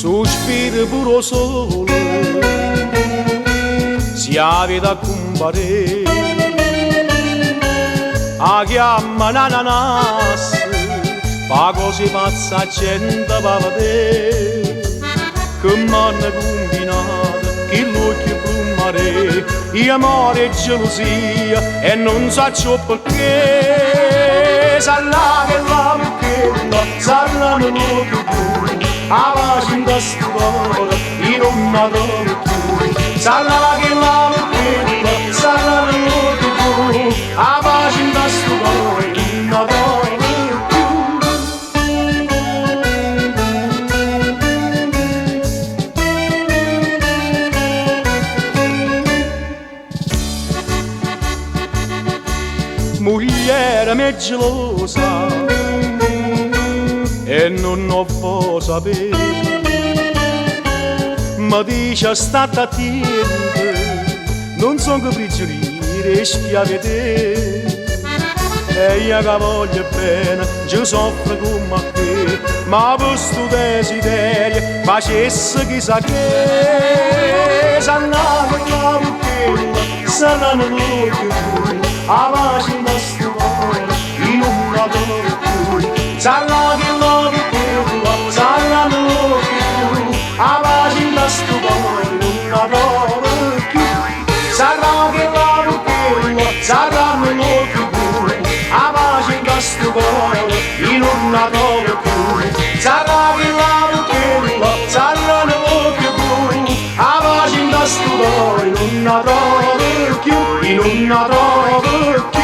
sospiro puro sole, si avvede a compare, a chiama l'ananas, fa così pazza gente va a vedere, che m'hanno combinato, che l'occhio brumare, io amore e gelosia, e non so perché, sarà che la buchetta, sarà l'occhio blu, a pace da scuola, io non mi trovo più, sarà che la buchetta, sarà l'occhio blu, a pace da scuola, io non mi trovo più. Mogliere me gelosa e non ho vuoi sapere, ma dice state attenti, non sono prigionieri e schiavi te, e io che voglio bene, ci soffro come te, ma questo desiderio facesse chissà che, sarà che la buchetta, sarà l'occhio, a pace da scuola, io non la trovo più, sarà che la buchetta, sarà l'occhio, a pace da scuola, io non la trovo più, sarà che la buchetta, sarà l'occhio, a pace da scuola, io non la trovo più, sarà che la buchetta, sarà l'occhio, a pace da scuola, io non la trovo più, io non la trovo più.